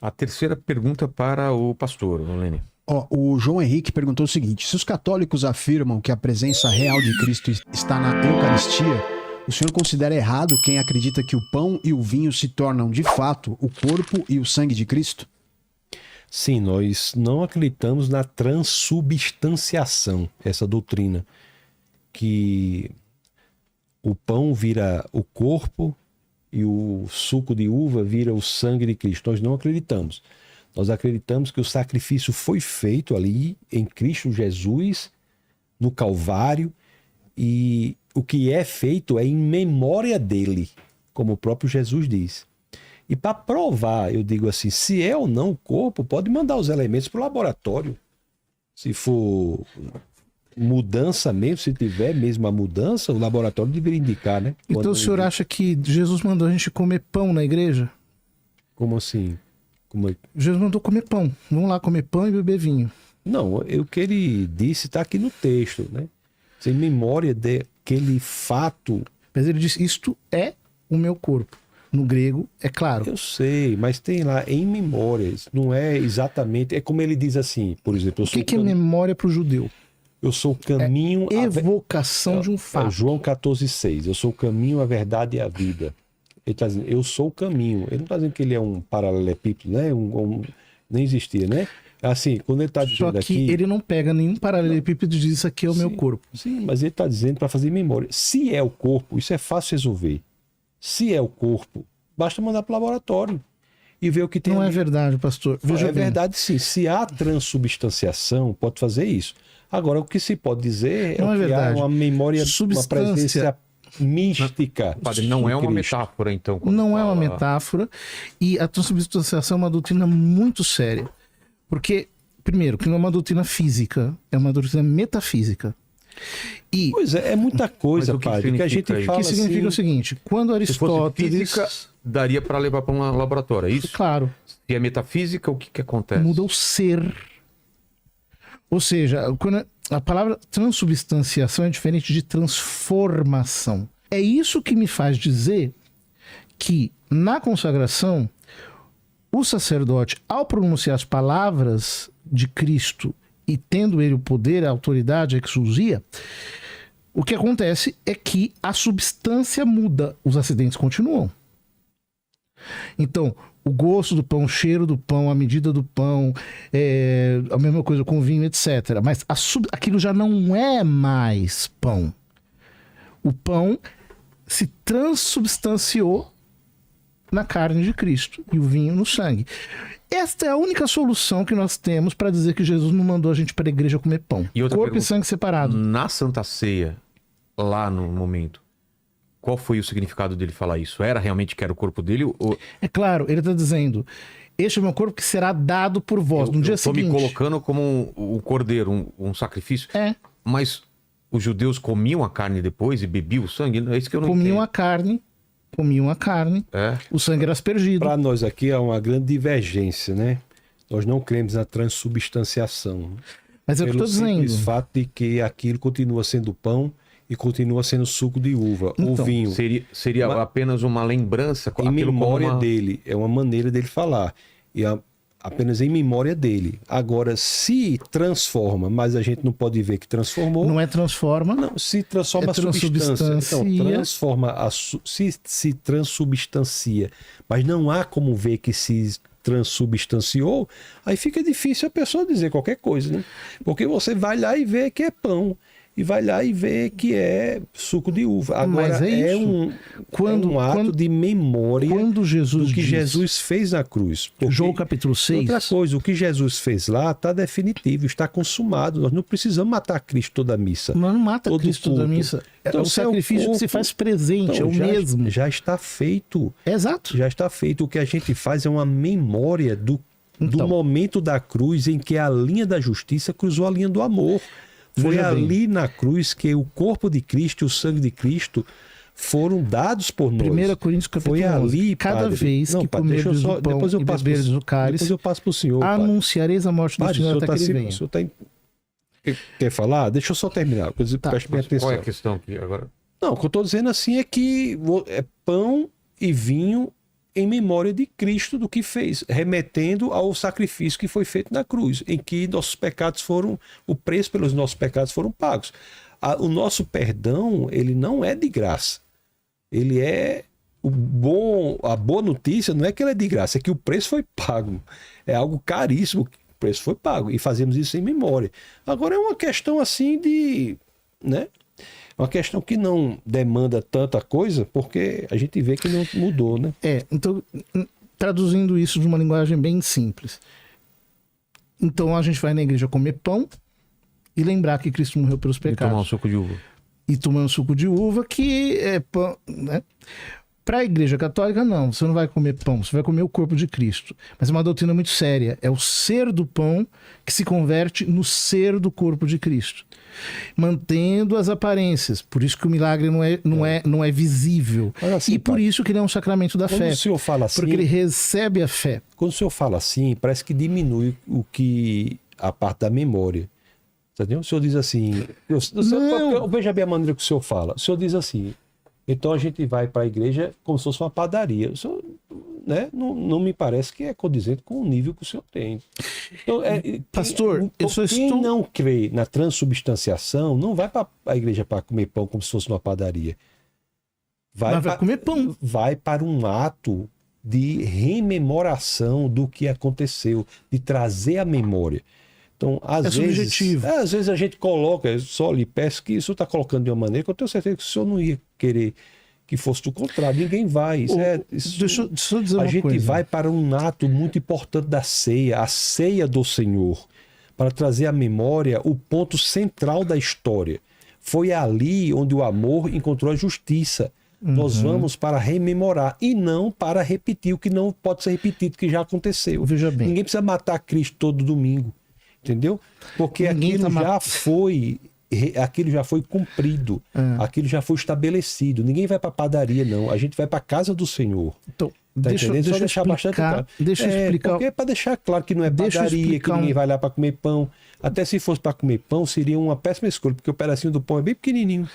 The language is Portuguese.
A terceira pergunta para o pastor, Lene. Ó, o João Henrique perguntou o seguinte: se os católicos afirmam que a presença real de Cristo está na Eucaristia, o senhor considera errado quem acredita que o pão e o vinho se tornam, de fato, o corpo e o sangue de Cristo? Sim, nós não acreditamos na transubstanciação, essa doutrina, que o pão vira o corpo e o suco de uva vira o sangue de Cristo. Nós não acreditamos. Nós acreditamos que o sacrifício foi feito ali em Cristo Jesus, no Calvário, e o que é feito é em memória dele, como o próprio Jesus diz. E para provar, eu digo assim, se é ou não o corpo, pode mandar os elementos para o laboratório. Se for mudança mesmo, se tiver mesmo a mudança, o laboratório deveria indicar, né? Então Quando o senhor acha que Jesus mandou a gente comer pão na igreja? Como assim? Jesus mandou comer pão. Vamos lá comer pão e beber vinho. Não, o que ele disse está aqui no texto, né? Sem memória daquele fato. Mas ele disse, isto é o meu corpo. No grego, é claro. Eu sei, mas tem lá em memórias. Não é exatamente. É como ele diz assim, por exemplo. O que é memória para o judeu? Eu sou o caminho. Evocação de um fato. João 14,6. Eu sou o caminho, a verdade e a vida. Ele está dizendo, eu sou o caminho. Ele não está dizendo que ele é um paralelepípedo, né? Nem existia, né? Assim, quando ele está dizendo Só que aqui, ele não pega nenhum paralelepípedo e diz, isso aqui é o meu corpo. Sim, mas ele está dizendo para fazer memória. Se é o corpo, isso é fácil resolver. Se é o corpo, basta mandar para o laboratório e ver o que tem. Não ali. é verdade, pastor. Veja É bem. verdade, sim. Se há transubstanciação, pode fazer isso. Agora, o que se pode dizer Não é que verdade. há uma memória, Substância. uma presença mística. Padre, não é uma Cristo. metáfora, então. quando Não é uma fala- metáfora. E a transubstanciação é uma doutrina muito séria. Porque, primeiro, que não é uma doutrina física, é uma doutrina metafísica. E Pois é muita coisa, Mas o que padre, que a gente significa isso? fala que significa assim, o seguinte, quando Se fosse Aristóteles... física, daria para levar para um laboratório, é isso? Claro, Se é metafísica, o que acontece? muda o ser. Ou seja, quando a palavra transubstanciação é diferente de transformação. É isso que me faz dizer que na consagração, o sacerdote, ao pronunciar as palavras de Cristo e tendo ele o poder, a autoridade, a exousia, o que acontece é que a substância muda, os acidentes continuam. Então, o gosto do pão, o cheiro do pão, a medida do pão, a mesma coisa com o vinho, etc. Mas aquilo já não é mais pão. O pão se transubstanciou na carne de Cristo e o vinho no sangue. Esta é a única solução que nós temos para dizer que Jesus não mandou a gente para a igreja comer pão. E outra Corpo pergunta. e sangue separado. Na Santa Ceia, lá no momento, qual foi o significado dele falar isso? Era realmente que era o corpo dele? Ou... É claro, ele está dizendo, este é o meu corpo que será dado por vós no dia eu tô me seguinte. colocando como um cordeiro, um sacrifício. É, Mas os judeus comiam a carne depois e bebiam o sangue? É isso que eu não comiam entendo. a carne, É. o sangue era aspergido. para nós aqui há uma grande divergência, né? Nós não cremos na transubstanciação. Mas é o que eu Pelo estou simples dizendo. fato de que aquilo continua sendo pão e continua sendo suco de uva, ou Então, vinho. Seria apenas uma lembrança, Em aquilo como memória uma... dele, é uma maneira dele falar. E apenas em memória dele. Agora, se transforma, mas a gente não pode ver que transformou. Não é transforma. Não, se transforma É a substância. transubstancia. Então, transforma se transubstancia, mas não há como ver que se transubstanciou, aí fica difícil a pessoa dizer qualquer coisa, né? Porque você vai lá e vê que é pão, e vai lá e vê que é suco de uva. Agora, Mas é isso. um ato de memória Quando Jesus do que diz, Jesus fez na cruz. Porque João capítulo 6, outra coisa, o que Jesus fez lá está definitivo, está consumado. Nós não precisamos matar Cristo toda a missa. não mata todo Cristo da culto. missa. Então, É o se é o sacrifício que se corpo, faz presente, Então, é o mesmo. Já está feito. É exato. Já está feito. O que a gente faz é uma memória do Então. momento da cruz em que a linha da justiça cruzou a linha do amor. Foi Veja bem. ali na cruz que o corpo de Cristo e o sangue de Cristo foram dados por nós. 1 Coríntios capítulo Foi 11. ali, Cada padre. vez Não, que padre, deixa eu comerdes só- o pão depois eu e passo beberdes pro- o cálice, Depois eu passo para o senhor, padre. anunciareis a morte do Padre, o Senhor senhor até tá que ele se- venha. o senhor tá quer falar? Deixa eu só terminar. Tá. Preste bem atenção. Qual é a questão aqui agora? Não, o que eu estou dizendo assim é que é pão e vinho em memória de Cristo do que fez, remetendo ao sacrifício que foi feito na cruz, em que nossos pecados foram, o preço pelos nossos pecados foram pagos. O nosso perdão, ele não é de graça. Ele é a boa notícia não é que ele é de graça, é que o preço foi pago. É algo caríssimo, o preço foi pago. E fazemos isso em memória. Agora é uma questão assim de, né? Uma questão que não demanda tanta coisa, porque a gente vê que não mudou, né? Então, traduzindo isso de uma linguagem bem simples. Então a gente vai na igreja comer pão e lembrar que Cristo morreu pelos E pecados. tomar um suco de uva. E tomar um suco de uva, que é pão, né? Para a igreja católica, não. Você não vai comer pão, você vai comer o corpo de Cristo. Mas é uma doutrina muito séria. É o ser do pão que se converte no ser do corpo de Cristo. Mantendo as aparências. Por isso que o milagre não é visível. Assim, e por isso que ele é um sacramento da quando fé. o senhor fala assim, porque ele recebe a fé. quando o senhor fala assim, parece que diminui a parte da memória. Entendeu? O senhor diz assim... Veja bem a maneira que o senhor fala. O senhor diz assim... Então a gente vai para a igreja como se fosse uma padaria. O senhor, né, não me parece que é condizente com o nível que o senhor tem. Então, Pastor, quem não crê na transubstanciação não vai para a igreja para comer pão como se fosse uma padaria. Vai comer pão. Vai para um ato de rememoração do que aconteceu, de trazer a memória. Então, às vezes a gente coloca, eu só lhe peço que isso está colocando de uma maneira que eu tenho certeza que o senhor não ia querer que fosse do contrário. Ninguém vai. Deixa eu dizer uma coisa. A gente vai para um ato muito importante da ceia, a ceia do Senhor, para trazer à memória o ponto central da história. Foi ali onde o amor encontrou a justiça. Nós vamos para rememorar e não para repetir o que não pode ser repetido, que já aconteceu. Veja bem. Ninguém precisa matar Cristo todo domingo. Entendeu? Porque aquilo já foi cumprido, aquilo já foi estabelecido. Ninguém vai para a padaria, não. A gente vai para a casa do Senhor. Então, tá deixa eu deixar bastante claro. Deixa eu explicar. Porque é para deixar claro que não é padaria, que ninguém vai lá para comer pão. Até se fosse para comer pão, seria uma péssima escolha, porque o pedacinho do pão é bem pequenininho.